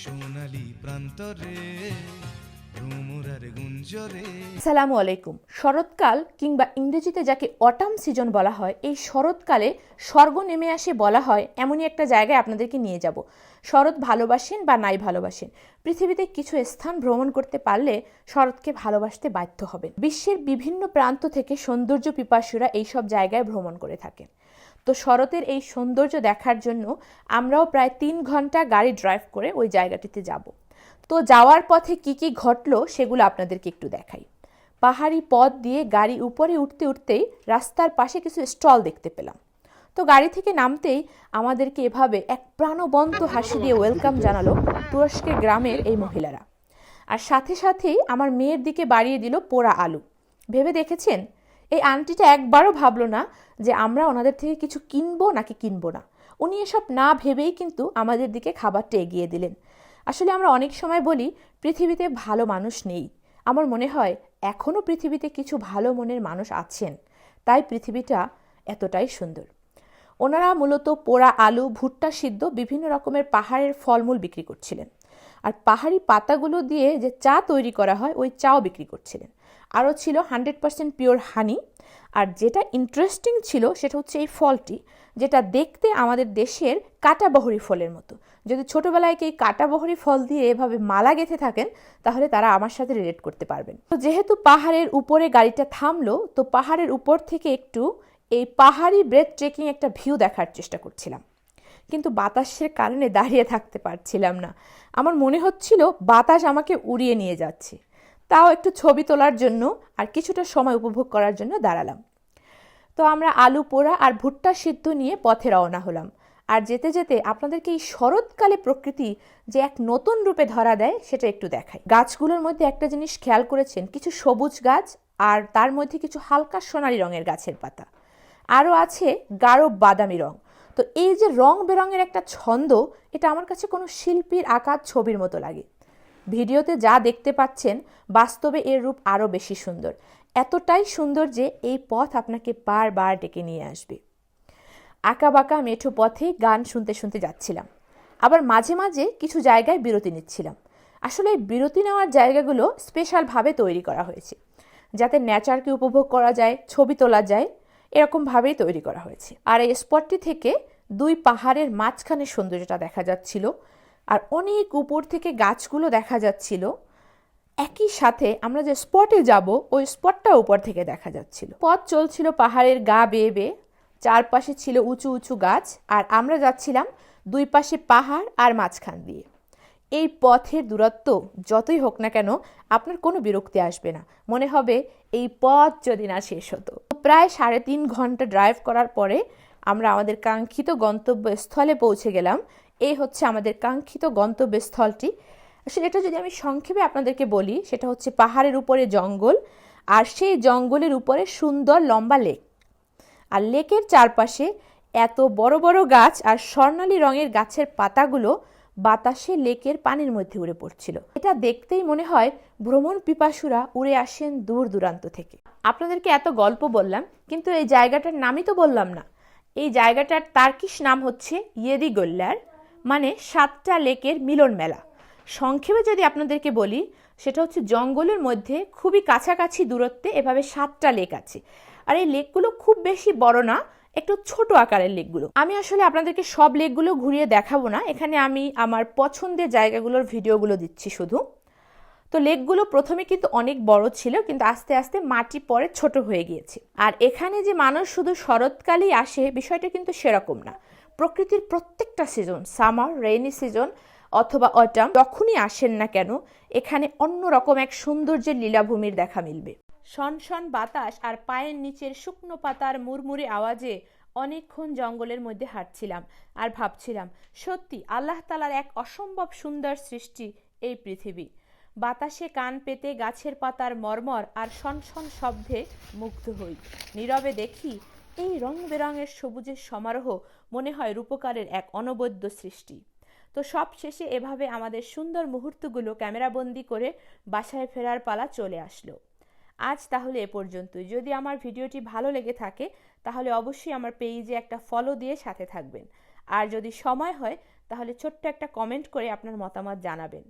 সোনালী প্রান্তরে ভ্রমরার গুঞ্জরে। আসসালামু আলাইকুম। শরৎকাল কিংবা ইংরেজিতে যাকে অটাম সিজন বলা হয়, এই শরৎকালে স্বর্গ নেমে আসে বলা হয় এমনই একটা জায়গায় আপনাদেরকে নিয়ে যাব। শরৎ ভালোবাসেন বা নাই ভালোবাসেন, পৃথিবীতে কিছু স্থান ভ্রমণ করতে পারলে শরৎকে ভালোবাসতে বাধ্য হবেন। বিশ্বের বিভিন্ন প্রান্ত থেকে সৌন্দর্য পিপাসুরা এইসব জায়গায় ভ্রমণ করে থাকেন। তো শরতের এই সৌন্দর্য দেখার জন্য আমরাও প্রায় 3 ঘন্টা গাড়ি ড্রাইভ করে ওই জায়গাটিতে যাব। তো যাওয়ার পথে কি কি ঘটলো সেগুলো আপনাদেরকে একটু দেখাই। পাহাড়ি পথ দিয়ে গাড়ি উপরে উঠতে উঠতেই রাস্তার পাশে কিছু স্টল দেখতে পেলাম। তো গাড়ি থেকে নামতেই আমাদেরকে এভাবে এক প্রাণবন্ত হাসি দিয়ে ওয়েলকাম জানালো তুরস্কের গ্রামের এই মহিলারা। আর সাথে সাথেই আমার মেয়ের দিকে বাড়িয়ে দিল পোড়া আলু। ভেবে দেখেছেন, এই আন্টিটা একবারও ভাবলো না যে আমরা ওনাদের থেকে কিছু কিনবো নাকি কিনবো না। উনি এসব না ভেবেই কিন্তু আমাদের দিকে খাবারটা এগিয়ে দিলেন। আসলে আমরা অনেক সময় বলি পৃথিবীতে ভালো মানুষ নেই। আমার মনে হয় এখনও পৃথিবীতে কিছু ভালো মনের মানুষ আছেন, তাই পৃথিবীটা এতটাই সুন্দর। ওনারা মূলত পোড়া আলু, ভুট্টা সিদ্ধ, বিভিন্ন রকমের পাহাড়ের ফলমূল বিক্রি করছিলেন। আর পাহাড়ি পাতাগুলো দিয়ে যে চা তৈরি করা হয় ওই চাও বিক্রি করছিলেন। আরও ছিল 100% পিওর হানি। আর যেটা ইন্টারেস্টিং ছিল সেটা হচ্ছে এই ফলটি, যেটা দেখতে আমাদের দেশের কাঁটাবহরি ফলের মতো। যদি ছোটোবেলায় এই কাঁটাবহরি ফল দিয়ে এভাবে মালা গেঁথে থাকেন তাহলে তারা আমার সাথে রিলেট করতে পারবেন। তো যেহেতু পাহাড়ের উপরে গাড়িটা থামলো, তো পাহাড়ের উপর থেকে একটু এই পাহাড়ি ব্রেথ ট্রেকিং একটা ভিউ দেখার চেষ্টা করছিলাম, কিন্তু বাতাসের কারণে দাঁড়িয়ে থাকতে পারছিলাম না। আমার মনে হচ্ছিল বাতাস আমাকে উড়িয়ে নিয়ে যাচ্ছে। তাও একটু ছবি তোলার জন্য আর কিছুটা সময় উপভোগ করার জন্য দাঁড়ালাম। তো আমরা আলু পোড়া আর ভুট্টা সিদ্ধ নিয়ে পথে রওনা হলাম। আর যেতে যেতে আপনাদেরকে এই শরৎকালে প্রকৃতি যে এক নতুন রূপে ধরা দেয় সেটা একটু দেখাই। গাছগুলোর মধ্যে একটা জিনিস খেয়াল করেছেন, কিছু সবুজ গাছ আর তার মধ্যে কিছু হালকা সোনালি রঙের গাছের পাতা, আরও আছে গাঢ় বাদামি রং। তো এই যে রং বেরঙের একটা ছন্দ, এটা আমার কাছে কোনো শিল্পীর আঁকা ছবির মতো লাগে। ভিডিওতে যা দেখতে পাচ্ছেন বাস্তবে এর রূপ আরও বেশি সুন্দর, এতটাই সুন্দর যে এই পথ আপনাকে বারবার ডেকে নিয়ে আসবে। আঁকা বাঁকা মেঠো পথে গান শুনতে শুনতে যাচ্ছিলাম, আবার মাঝে মাঝে কিছু জায়গায় বিরতি নিচ্ছিলাম। আসলে এই বিরতি নেওয়ার জায়গাগুলো স্পেশালভাবে তৈরি করা হয়েছে যাতে নেচারকে উপভোগ করা যায়, ছবি তোলা যায়, এরকমভাবেই তৈরি করা হয়েছে। আর এই স্পটটি থেকে 2 পাহাড়ের মাঝখানে সৌন্দর্যটা দেখা যাচ্ছিল, আর অনেক উপর থেকে গাছগুলো দেখা যাচ্ছিল। একই সাথে আমরা যে স্পটে যাব ওই স্পটটা উপর থেকে দেখা যাচ্ছিল। পথ চলছিল পাহাড়ের গা বেয়ে বেয়ে, চারপাশে ছিল উঁচু উঁচু গাছ, আর আমরা যাচ্ছিলাম 2 পাশে পাহাড় আর মাঝখান দিয়ে। এই পথের দূরত্ব যতই হোক না কেন আপনার কোনো বিরক্তি আসবে না, মনে হবে এই পথ যদি না শেষ হতো। প্রায় 3.5 ঘন্টা ড্রাইভ করার পরে আমরা আমাদের কাঙ্ক্ষিত গন্তব্যস্থলে পৌঁছে গেলাম। এই হচ্ছে আমাদের কাঙ্ক্ষিত গন্তব্যস্থলটি। আসলে এটা যদি আমি সংক্ষেপে আপনাদেরকে বলি, সেটা হচ্ছে পাহাড়ের উপরে জঙ্গল, আর সেই জঙ্গলের উপরে সুন্দর লম্বা লেক, আর লেকের চারপাশে এত বড় বড় গাছ আর স্বর্ণালী রঙের গাছের পাতাগুলো বাতাসে লেকের পানির মধ্যে উড়ে পড়ছিল। এটা দেখতেই মনে হয় ভ্রমণ পিপাসুরা উড়ে আসেন দূর দূরান্ত থেকে। আপনাদেরকে এত গল্প বললাম, কিন্তু এই জায়গাটার নামই তো বললাম না। এই জায়গাটার তার্কিশ নাম হচ্ছে ইয়েদিগোল্লার, মানে 7টা লেকের মিলন মেলা। সংক্ষেপে যদি আপনাদেরকে বলি, সেটা হচ্ছে জঙ্গলের মধ্যে খুবই কাছাকাছি দূরত্বে এভাবে 7টা লেক আছে। আর এই লেকগুলো খুব বেশি বড় না, একটু ছোট আকারের লেকগুলো। আমি আসলে আপনাদেরকে সব লেকগুলো ঘুরিয়ে দেখাবো না, এখানে আমি আমার পছন্দের জায়গাগুলোর ভিডিওগুলো দিচ্ছি শুধু। তো লেকগুলো প্রথমে কিন্তু অনেক বড় ছিল, কিন্তু আস্তে আস্তে মাটি পরে ছোট হয়ে গিয়েছে। আর এখানে যে মানুষ শুধু শরৎকালেই আসে বিষয়টা কিন্তু সেরকম না। প্রকৃতির প্রত্যেকটা সিজন, সামার, রেইনি সিজন অথবা অটাম, যখনই আসেন না কেন এখানে অন্যরকম এক সৌন্দর্যের লীলাভূমির দেখা মিলবে। শনশন বাতাস আর পায়ের নিচের শুকনো পাতার মুড়মুড়ে আওয়াজে অনেকক্ষণ জঙ্গলের মধ্যে হাঁটছিলাম আর ভাবছিলাম, সত্যি আল্লাহ তাআলার এক অসম্ভব সুন্দর সৃষ্টি এই পৃথিবী। বাতাসে কান পেতে গাছের পাতার মর্মর আর শনশন শব্দে মুগ্ধ হই। নীরবে দেখি এই রং বেরঙের সবুজের সমারোহ, মনে হয় রূপকারের এক অনবদ্য সৃষ্টি। তো সব শেষে এভাবে আমাদের সুন্দর মুহূর্তগুলো ক্যামেরাবন্দি করে বাসায় ফেরার পালা চলে আসলো। আজ তাহলে এ পর্যন্তই। যদি আমার ভিডিওটি ভালো লেগে থাকে তাহলে অবশ্যই আমার পেজে একটা ফলো দিয়ে সাথে থাকবেন। আর যদি সময় হয় তাহলে ছোট্ট একটা কমেন্ট করে আপনার মতামত জানাবেন।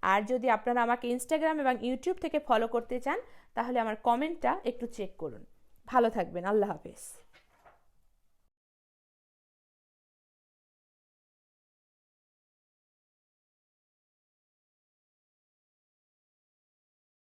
আর যদি আপনারা আমাকে ইনস্টাগ্রাম এবং ইউটিউব থেকে ফলো করতে চান তাহলে আমার কমেন্টটা একটু চেক করুন। ভালো থাকবেন, আল্লাহ হাফেজ।